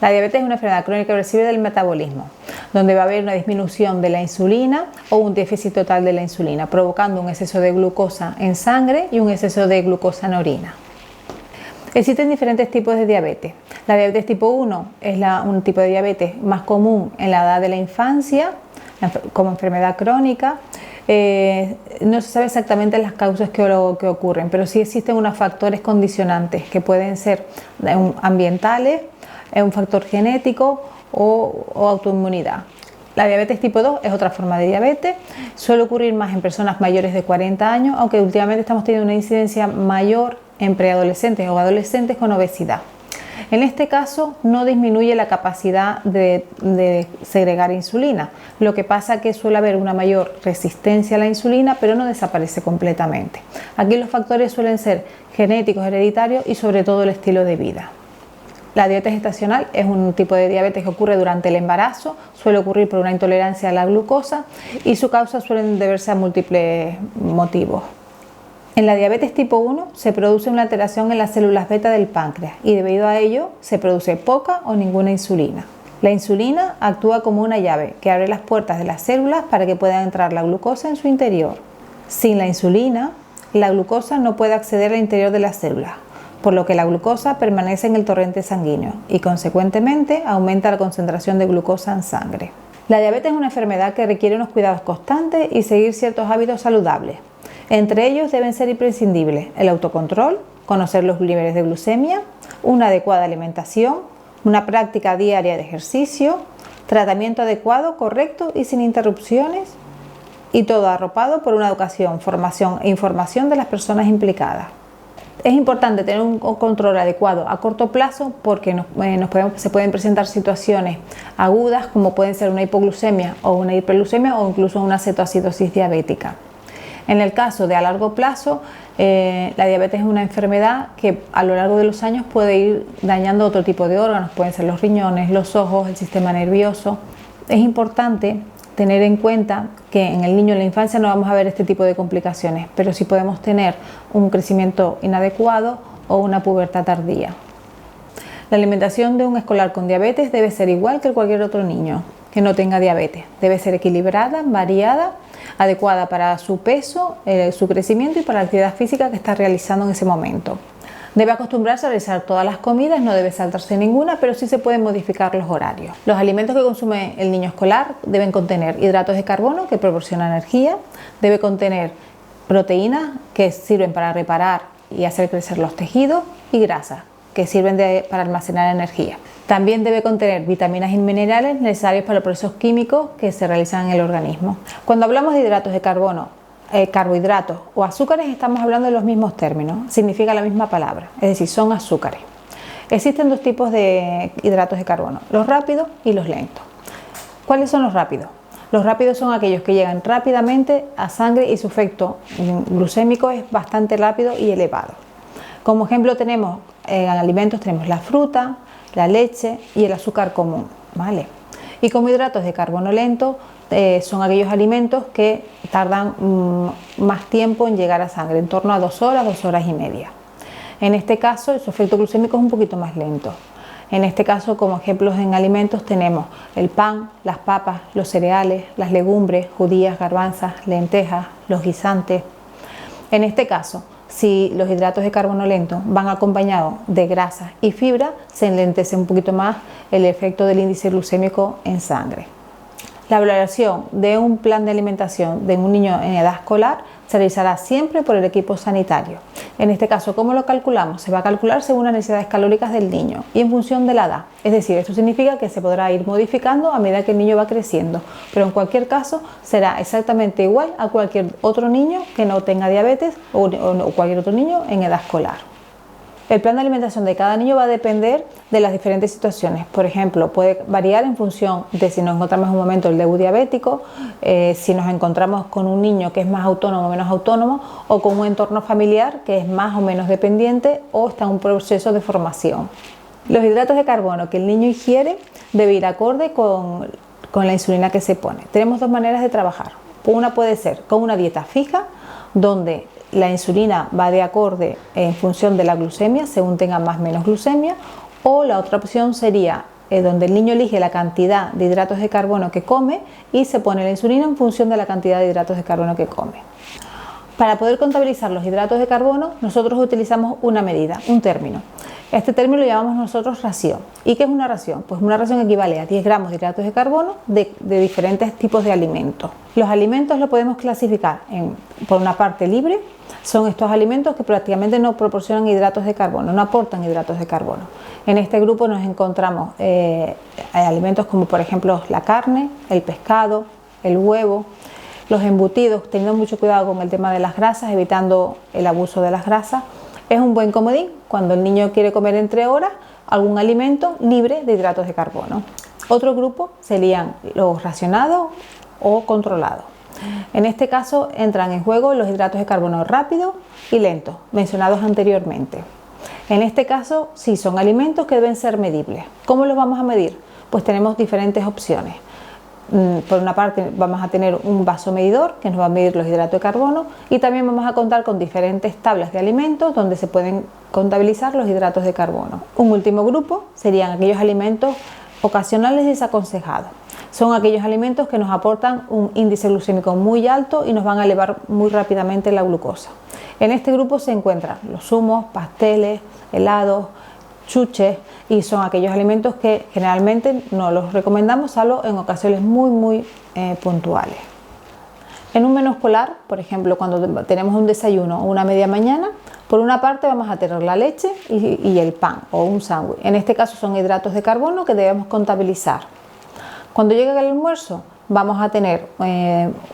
La diabetes es una enfermedad crónica irreversible del metabolismo, donde va a haber una disminución de la insulina o un déficit total de la insulina, provocando un exceso de glucosa en sangre y un exceso de glucosa en orina. Existen diferentes tipos de diabetes. La diabetes tipo 1 es un tipo de diabetes más común en la edad de la infancia, como enfermedad crónica. No se sabe exactamente las causas que ocurren, pero sí existen unos factores condicionantes que pueden ser ambientales, un factor genético o autoinmunidad. La diabetes tipo 2 es otra forma de diabetes, suele ocurrir más en personas mayores de 40 años, aunque últimamente estamos teniendo una incidencia mayor en preadolescentes o adolescentes con obesidad. En este caso no disminuye la capacidad de segregar insulina, lo que pasa que suele haber una mayor resistencia a la insulina, pero no desaparece completamente. Aquí los factores suelen ser genéticos, hereditarios y sobre todo el estilo de vida. La diabetes gestacional es un tipo de diabetes que ocurre durante el embarazo, suele ocurrir por una intolerancia a la glucosa y su causa suelen deberse a múltiples motivos. En la diabetes tipo 1 se produce una alteración en las células beta del páncreas y debido a ello se produce poca o ninguna insulina. La insulina actúa como una llave que abre las puertas de las células para que pueda entrar la glucosa en su interior. Sin la insulina, la glucosa no puede acceder al interior de las células, por lo que la glucosa permanece en el torrente sanguíneo y consecuentemente aumenta la concentración de glucosa en sangre. La diabetes es una enfermedad que requiere unos cuidados constantes y seguir ciertos hábitos saludables. Entre ellos deben ser imprescindibles el autocontrol, conocer los niveles de glucemia, una adecuada alimentación, una práctica diaria de ejercicio, tratamiento adecuado, correcto y sin interrupciones, y todo arropado por una educación, formación e información de las personas implicadas. Es importante tener un control adecuado a corto plazo porque se pueden presentar situaciones agudas como pueden ser una hipoglucemia o una hiperglucemia o incluso una cetoacidosis diabética. En el caso de a largo plazo, la diabetes es una enfermedad que a lo largo de los años puede ir dañando otro tipo de órganos, pueden ser los riñones, los ojos, el sistema nervioso. Es importante tener en cuenta que en el niño en la infancia no vamos a ver este tipo de complicaciones, pero sí podemos tener un crecimiento inadecuado o una pubertad tardía. La alimentación de un escolar con diabetes debe ser igual que cualquier otro niño que no tenga diabetes. Debe ser equilibrada, variada, adecuada para su peso, su crecimiento y para la actividad física que está realizando en ese momento. Debe acostumbrarse a realizar todas las comidas, no debe saltarse ninguna, pero sí se pueden modificar los horarios. Los alimentos que consume el niño escolar deben contener hidratos de carbono que proporcionan energía, debe contener proteínas que sirven para reparar y hacer crecer los tejidos y grasas que sirven para almacenar energía. También debe contener vitaminas y minerales necesarios para los procesos químicos que se realizan en el organismo. Cuando hablamos de hidratos de carbono, carbohidratos o azúcares, estamos hablando de los mismos términos, significa la misma palabra, es decir, son azúcares. Existen dos tipos de hidratos de carbono, los rápidos y los lentos. ¿Cuáles son los rápidos? Los rápidos son aquellos que llegan rápidamente a sangre y su efecto glucémico es bastante rápido y elevado. Como ejemplo tenemos en alimentos tenemos la fruta, la leche y el azúcar común, ¿vale? Y como hidratos de carbono lento son aquellos alimentos que tardan más tiempo en llegar a sangre, en torno a 2 horas, 2 horas y media. En este caso, su efecto glucémico es un poquito más lento. En este caso, como ejemplos en alimentos, tenemos el pan, las papas, los cereales, las legumbres, judías, garbanzas, lentejas, los guisantes. En este caso, si los hidratos de carbono lento van acompañados de grasas y fibra, se enlentece un poquito más el efecto del índice glucémico en sangre. La valoración de un plan de alimentación de un niño en edad escolar se realizará siempre por el equipo sanitario. En este caso, ¿cómo lo calculamos? Se va a calcular según las necesidades calóricas del niño y en función de la edad. Es decir, esto significa que se podrá ir modificando a medida que el niño va creciendo, pero en cualquier caso será exactamente igual a cualquier otro niño que no tenga diabetes o cualquier otro niño en edad escolar. El plan de alimentación de cada niño va a depender de las diferentes situaciones. Por ejemplo, puede variar en función de si nos encontramos en un momento del debut diabético, si nos encontramos con un niño que es más autónomo o menos autónomo, o con un entorno familiar que es más o menos dependiente o está en un proceso de formación. Los hidratos de carbono que el niño ingiere debe ir acorde con la insulina que se pone. Tenemos dos maneras de trabajar. Una puede ser con una dieta fija, donde la insulina va de acorde en función de la glucemia, según tenga más o menos glucemia, o la otra opción sería donde el niño elige la cantidad de hidratos de carbono que come y se pone la insulina en función de la cantidad de hidratos de carbono que come. Para poder contabilizar los hidratos de carbono, nosotros utilizamos una medida, un término. Este término lo llamamos nosotros ración. ¿Y qué es una ración? Pues una ración equivale a 10 gramos de hidratos de carbono de diferentes tipos de alimentos. Los alimentos los podemos clasificar por una parte libre, son estos alimentos que prácticamente no proporcionan hidratos de carbono, no aportan hidratos de carbono. En este grupo nos encontramos alimentos como por ejemplo la carne, el pescado, el huevo, los embutidos, teniendo mucho cuidado con el tema de las grasas, evitando el abuso de las grasas. Es un buen comodín cuando el niño quiere comer entre horas algún alimento libre de hidratos de carbono. Otro grupo serían los racionados o controlados. En este caso entran en juego los hidratos de carbono rápidos y lentos, mencionados anteriormente. En este caso sí son alimentos que deben ser medibles. ¿Cómo los vamos a medir? Pues tenemos diferentes opciones. Por una parte vamos a tener un vaso medidor que nos va a medir los hidratos de carbono y también vamos a contar con diferentes tablas de alimentos donde se pueden contabilizar los hidratos de carbono. Un último grupo serían aquellos alimentos ocasionales desaconsejados. Son aquellos alimentos que nos aportan un índice glucémico muy alto y nos van a elevar muy rápidamente la glucosa. En este grupo se encuentran los zumos, pasteles, helados, chuches, y son aquellos alimentos que generalmente no los recomendamos salvo en ocasiones muy puntuales. En un menú escolar, por ejemplo, cuando tenemos un desayuno o una media mañana, por una parte vamos a tener la leche y el pan o un sándwich. En este caso son hidratos de carbono que debemos contabilizar. Cuando llegue el almuerzo vamos a tener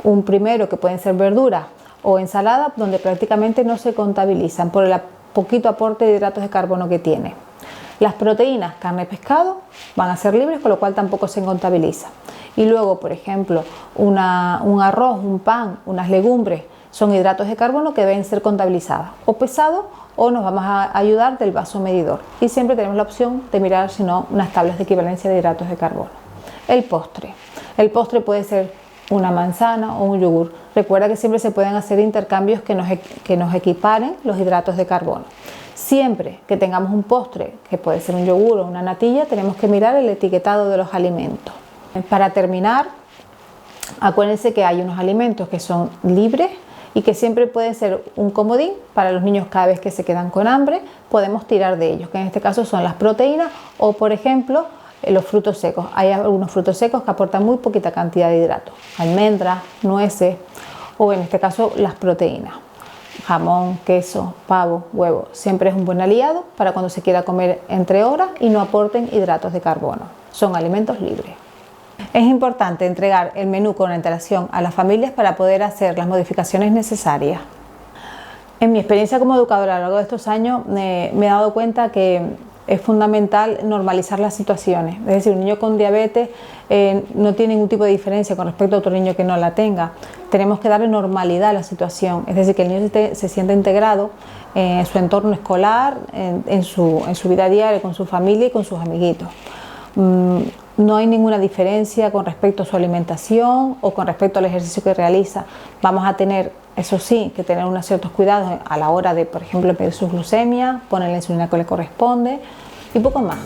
un primero que pueden ser verduras o ensalada donde prácticamente no se contabilizan por el poquito aporte de hidratos de carbono que tiene. Las proteínas, carne y pescado, van a ser libres, con lo cual tampoco se contabiliza. Y luego, por ejemplo, un arroz, un pan, unas legumbres, son hidratos de carbono que deben ser contabilizados o pesados o nos vamos a ayudar del vaso medidor. Y siempre tenemos la opción de mirar, si no, unas tablas de equivalencia de hidratos de carbono. El postre. El postre puede ser una manzana o un yogur. Recuerda que siempre se pueden hacer intercambios que nos equiparen los hidratos de carbono. Siempre que tengamos un postre, que puede ser un yogur o una natilla, tenemos que mirar el etiquetado de los alimentos. Para terminar, acuérdense que hay unos alimentos que son libres y que siempre pueden ser un comodín para los niños cada vez que se quedan con hambre, podemos tirar de ellos, que en este caso son las proteínas o, por ejemplo, los frutos secos. Hay algunos frutos secos que aportan muy poquita cantidad de hidratos, almendras, nueces o en este caso las proteínas. Jamón, queso, pavo, huevo, siempre es un buen aliado para cuando se quiera comer entre horas y no aporten hidratos de carbono. Son alimentos libres. Es importante entregar el menú con antelación a las familias para poder hacer las modificaciones necesarias. En mi experiencia como educadora a lo largo de estos años me he dado cuenta que es fundamental normalizar las situaciones. Es decir, un niño con diabetes no tiene ningún tipo de diferencia con respecto a otro niño que no la tenga. Tenemos que darle normalidad a la situación, es decir, que el niño se sienta integrado en su entorno escolar, en su vida diaria, con su familia y con sus amiguitos. No hay ninguna diferencia con respecto a su alimentación o con respecto al ejercicio que realiza. Vamos a tener, eso sí, que tener unos ciertos cuidados a la hora de, por ejemplo, pedir su glucemia, poner la insulina que le corresponde y poco más.